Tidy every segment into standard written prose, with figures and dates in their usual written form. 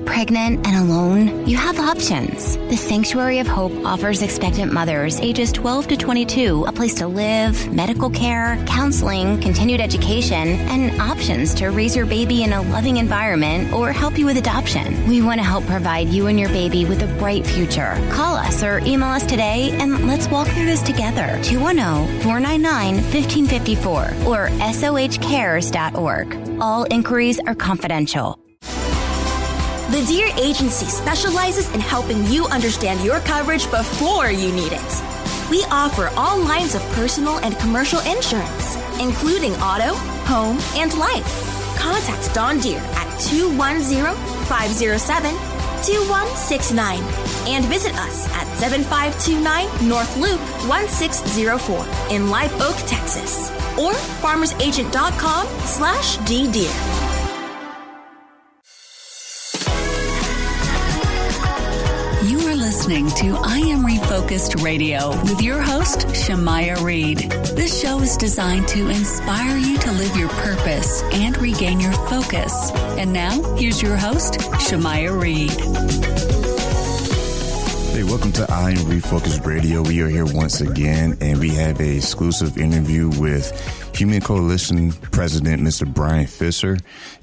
pregnant, and alone? You have options. The Sanctuary of Hope offers expectant mothers ages 12 to 22 a place to live, medical care, counseling, continued education, and options to raise your baby in a loving environment or help you with adoption. We want to help provide you and your baby with a bright future. Call us or email us today and let's walk through this together. 210-499-1554 or sohcares.org. All inquiries are confidential. The Dear Agency specializes in helping you understand your coverage before you need it. We offer all lines of personal and commercial insurance, including auto, home, and life. Contact Dawn Deere at 210-507-2169 and visit us at 7529 North Loop 1604 in Live Oak, Texas, or farmersagent.com/ddeer. You are listening to I Am Refocused Radio with your host, Shamaya Reed. This show is designed to inspire you to live your purpose and regain your focus. And now, here's your host, Shamaya Reed. Hey, welcome to I Am Refocused Radio. We are here once again, and we have an exclusive interview with Human Coalition President, Mr. Brian Fisher.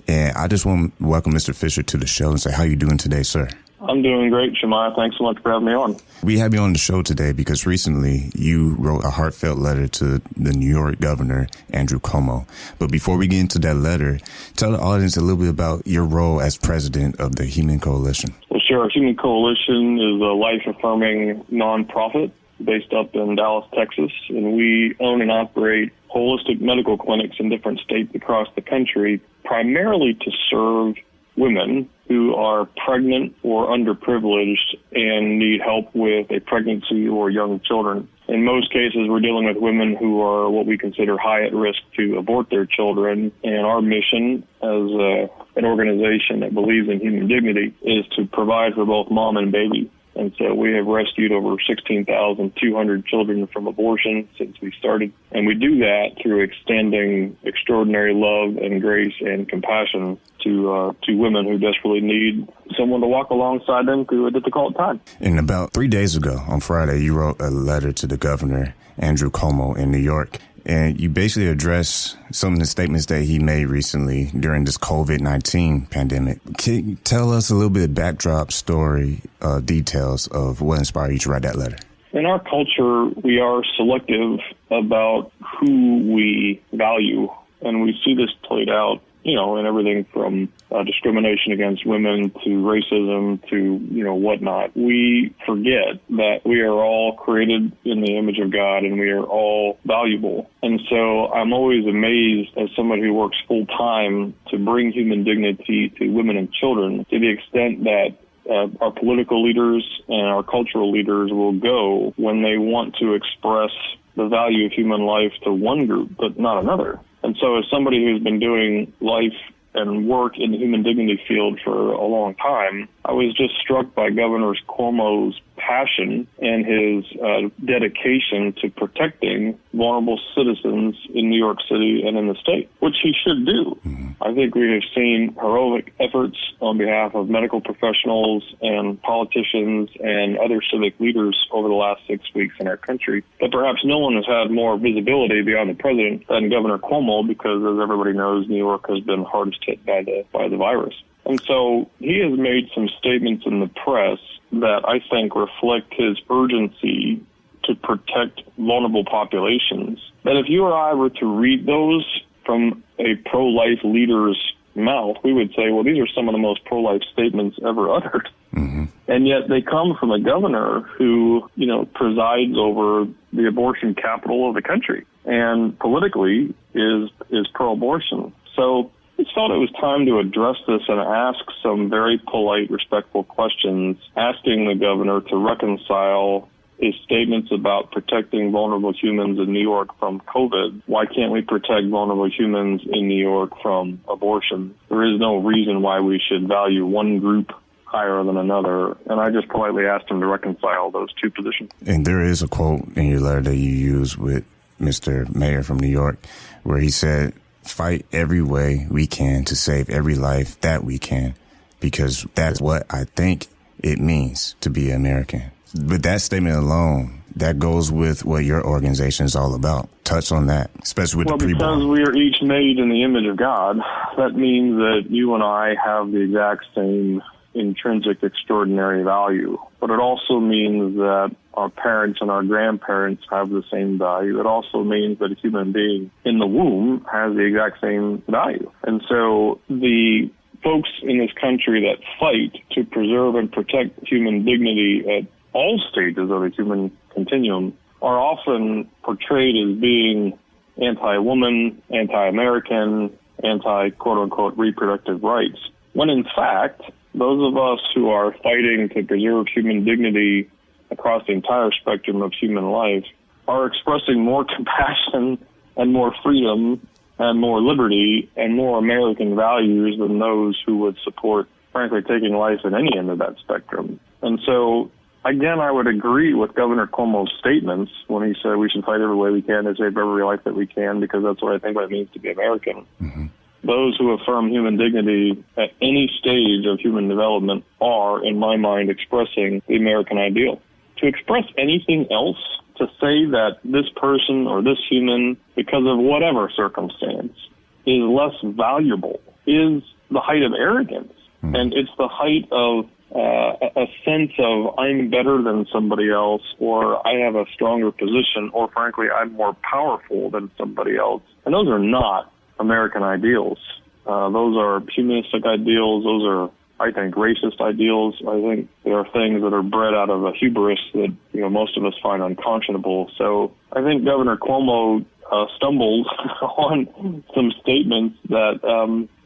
And I just want to welcome Mr. Fisher to the show and say, how are you doing today, sir? I'm doing great, Shemaya. Thanks so much for having me on. We have you on the show today because recently you wrote a heartfelt letter to the New York governor, Andrew Cuomo. But before we get into that letter, tell the audience a little bit about your role as president of the Human Coalition. Well, sure. Human Coalition is a life-affirming nonprofit based up in Dallas, Texas, and we own and operate holistic medical clinics in different states across the country, primarily to serve women who are pregnant or underprivileged and need help with a pregnancy or young children. In most cases, we're dealing with women who are what we consider high at risk to abort their children. And our mission as an organization that believes in human dignity is to provide for both mom and baby. And so we have rescued over 16,200 children from abortion since we started. And we do that through extending extraordinary love and grace and compassion to women who desperately need someone to walk alongside them through a difficult time. And about 3 days ago, on Friday, you wrote a letter to the governor, Andrew Cuomo, in New York. And you basically address some of the statements that he made recently during this COVID-19 pandemic. Can you tell us a little bit of backdrop story, details of what inspired you to write that letter? In our culture, we are selective about who we value, and we see this played out, in everything from discrimination against women to racism to, whatnot. We forget that we are all created in the image of God and we are all valuable. And so I'm always amazed as somebody who works full time to bring human dignity to women and children to the extent that our political leaders and our cultural leaders will go when they want to express the value of human life to one group, but not another. And so as somebody who's been doing life and work in the human dignity field for a long time, I was just struck by Governor Cuomo's passion and his dedication to protecting vulnerable citizens in New York City and in the state, which he should do. I think we have seen heroic efforts on behalf of medical professionals and politicians and other civic leaders over the last 6 weeks in our country. But perhaps no one has had more visibility beyond the president than Governor Cuomo because, as everybody knows, New York has been hardest hit by the virus. And so he has made some statements in the press that I think reflect his urgency to protect vulnerable populations. That if you or I were to read those from a pro-life leader's mouth, we would say, well, these are some of the most pro-life statements ever uttered. Mm-hmm. And yet they come from a governor who, presides over the abortion capital of the country and politically is pro-abortion. So I felt it was time to address this and ask some very polite, respectful questions, asking the governor to reconcile his statements about protecting vulnerable humans in New York from COVID. Why can't we protect vulnerable humans in New York from abortion? There is no reason why we should value one group higher than another. And I just politely asked him to reconcile those two positions. And there is a quote in your letter that you use with Mr. Mayor from New York where he said, "Fight every way we can to save every life that we can. because that's what I think it means to be American. But that statement alone, that goes with what your organization is all about. Touch on that, especially with the preborn. Because we are each made in the image of God, that means that you and I have the exact same intrinsic extraordinary value. But it also means that our parents and our grandparents have the same value. It also means that a human being in the womb has the exact same value. And so the folks in this country that fight to preserve and protect human dignity at all stages of the human continuum are often portrayed as being anti-woman, anti-American, anti-quote-unquote reproductive rights, when in fact, those of us who are fighting to preserve human dignity across the entire spectrum of human life are expressing more compassion and more freedom and more liberty and more American values than those who would support, frankly, taking life at any end of that spectrum. And so, again, I would agree with Governor Cuomo's statements when he said we should fight every way we can to save every life that we can, because that's what I think what it means to be American. Mm-hmm. Those who affirm human dignity at any stage of human development are, in my mind, expressing the American ideal. To express anything else, to say that this person or this human, because of whatever circumstance, is less valuable, is the height of arrogance. Mm-hmm. And it's the height of a sense of I'm better than somebody else, or I have a stronger position, or frankly, I'm more powerful than somebody else. And those are not American ideals. Those are humanistic ideals. Those are, I think, racist ideals. I think they are things that are bred out of a hubris that, most of us find unconscionable. So I think Governor Cuomo stumbled on some statements that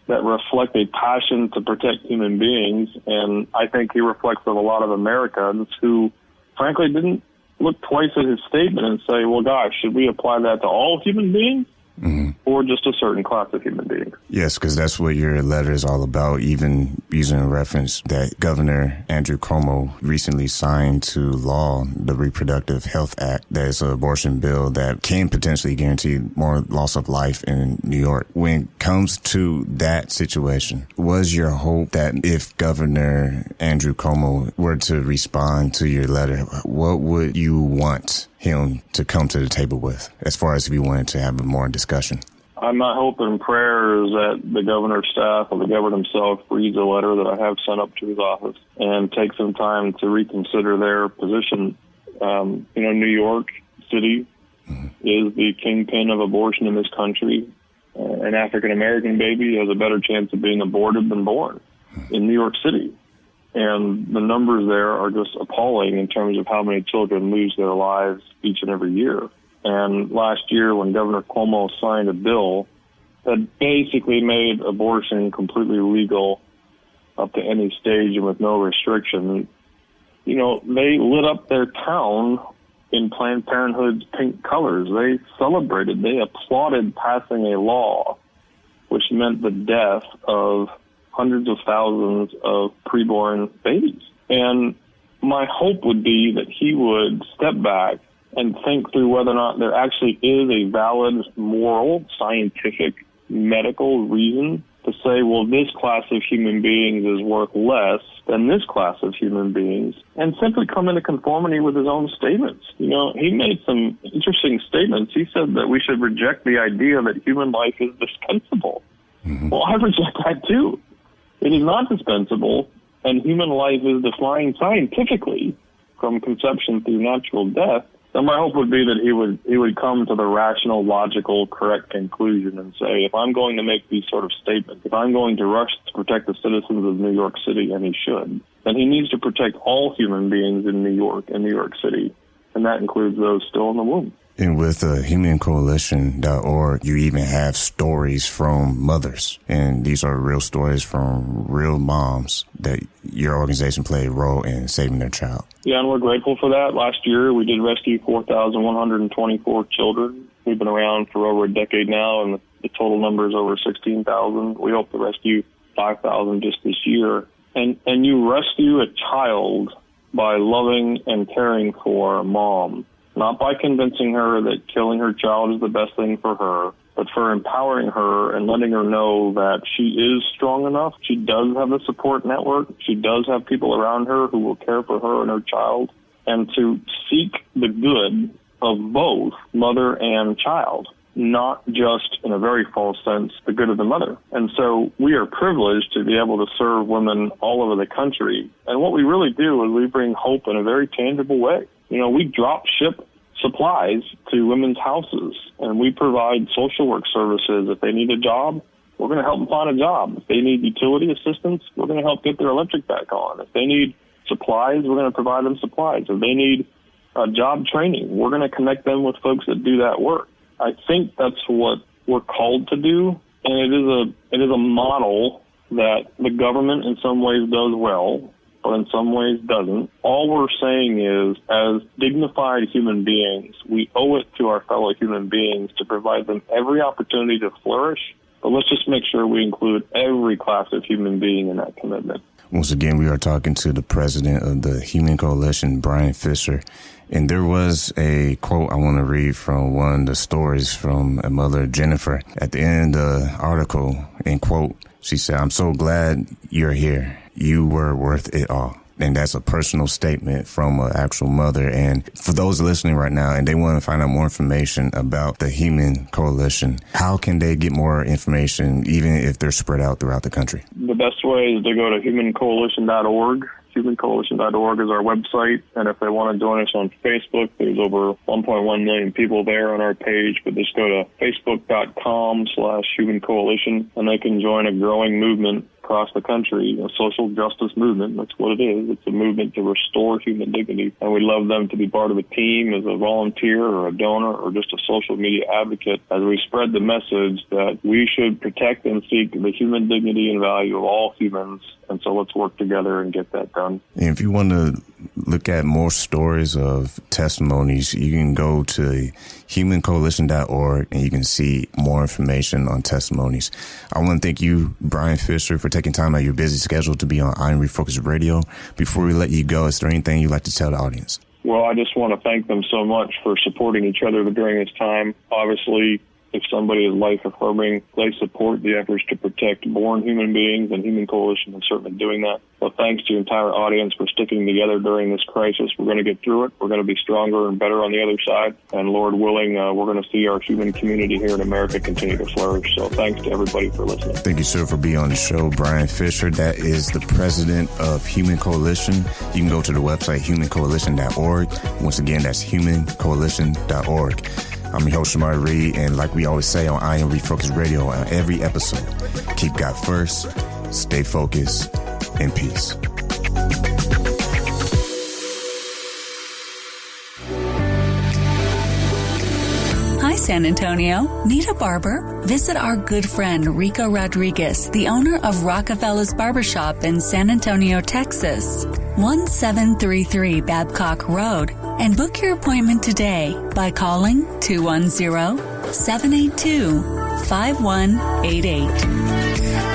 reflect a passion to protect human beings, and I think he reflects of a lot of Americans who, frankly, didn't look twice at his statement and say, well, gosh, should we apply that to all human beings? Mm-hmm. Or just a certain class of human beings. Yes, because that's what your letter is all about, even using a reference that Governor Andrew Cuomo recently signed to law, the Reproductive Health Act. That is an abortion bill that can potentially guarantee more loss of life in New York. When it comes to that situation, was your hope that if Governor Andrew Cuomo were to respond to your letter, what would you want him to come to the table with, as far as if you wanted to have more discussion? My hope and prayer is that the governor's staff or the governor himself reads a letter that I have sent up to his office and takes some time to reconsider their position. New York City is the kingpin of abortion in this country. An African-American baby has a better chance of being aborted than born in New York City. And the numbers there are just appalling in terms of how many children lose their lives each and every year. And last year, when Governor Cuomo signed a bill that basically made abortion completely legal up to any stage and with no restriction, they lit up their town in Planned Parenthood's pink colors. They celebrated, they applauded passing a law which meant the death of hundreds of thousands of preborn babies. And my hope would be that he would step back and think through whether or not there actually is a valid, moral, scientific, medical reason to say, well, this class of human beings is worth less than this class of human beings, and simply come into conformity with his own statements. He made some interesting statements. He said that we should reject the idea that human life is dispensable. Mm-hmm. Well, I reject that too. It is not dispensable, and human life is defined scientifically from conception through natural death. And my hope would be that he would come to the rational, logical, correct conclusion and say, if I'm going to make these sort of statements, if I'm going to rush to protect the citizens of New York City, and he should, then he needs to protect all human beings in New York and New York City, and that includes those still in the womb. And with humancoalition.org, you even have stories from mothers. And these are real stories from real moms that your organization played a role in saving their child. Yeah, and we're grateful for that. Last year, we did rescue 4,124 children. We've been around for over a decade now, and the total number is over 16,000. We hope to rescue 5,000 just this year. And you rescue a child by loving and caring for a mom. Not by convincing her that killing her child is the best thing for her, but for empowering her and letting her know that she is strong enough. She does have a support network. She does have people around her who will care for her and her child, and to seek the good of both mother and child, not just, in a very false sense, the good of the mother. And so we are privileged to be able to serve women all over the country. And what we really do is we bring hope in a very tangible way. You know, we drop ship supplies to women's houses, and we provide social work services. If they need a job, we're going to help them find a job. If they need utility assistance, we're going to help get their electric back on. If they need supplies, we're going to provide them supplies. If they need job training, we're going to connect them with folks that do that work. I think that's what we're called to do, and it is a model that the government in some ways does well, but in some ways doesn't. All we're saying is, as dignified human beings, we owe it to our fellow human beings to provide them every opportunity to flourish, but let's just make sure we include every class of human being in that commitment. Once again, we are talking to the president of the Human Coalition, Brian Fisher. And there was a quote I want to read from one of the stories from a mother, Jennifer. At the end of the article, in quote, she said, "I'm so glad you're here. You were worth it all." And that's a personal statement from an actual mother. And for those listening right now and they want to find out more information about the Human Coalition, how can they get more information, even if they're spread out throughout the country? The best way is to go to humancoalition.org. Humancoalition.org is our website, and if they want to join us on Facebook, there's over 1.1 million people there on our page, but just go to facebook.com/Human Coalition, and they can join a growing movement across the country, a social justice movement. That's what it is. It's a movement to restore human dignity, and we'd love them to be part of a team as a volunteer or a donor or just a social media advocate as we spread the message that we should protect and seek the human dignity and value of all humans. And so let's work together and get that done. And if you want to look at more stories of testimonies, you can go to humancoalition.org and you can see more information on testimonies. I want to thank you, Brian Fisher, for taking time out of your busy schedule to be on I Am Refocused Radio. Before we let you go, is there anything you'd like to tell the audience? Well, I just want to thank them so much for supporting each other during this time. Obviously, if somebody is life-affirming, they support the efforts to protect born human beings, and Human Coalition is certainly doing that. So thanks to the entire audience for sticking together during this crisis. We're going to get through it. We're going to be stronger and better on the other side. And Lord willing, we're going to see our human community here in America continue to flourish. So thanks to everybody for listening. Thank you, sir, for being on the show. Brian Fisher, that is the president of Human Coalition. You can go to the website, humancoalition.org. Once again, that's humancoalition.org. I'm your host, Shamari Reed, and like we always say on I Am Refocused Radio, on every episode, keep God first, stay focused, and peace. Hi, San Antonio. Need a barber? Visit our good friend Rico Rodriguez, the owner of Rockefeller's Barbershop in San Antonio, Texas, 1733 Babcock Road, and book your appointment today by calling 210-782-5188.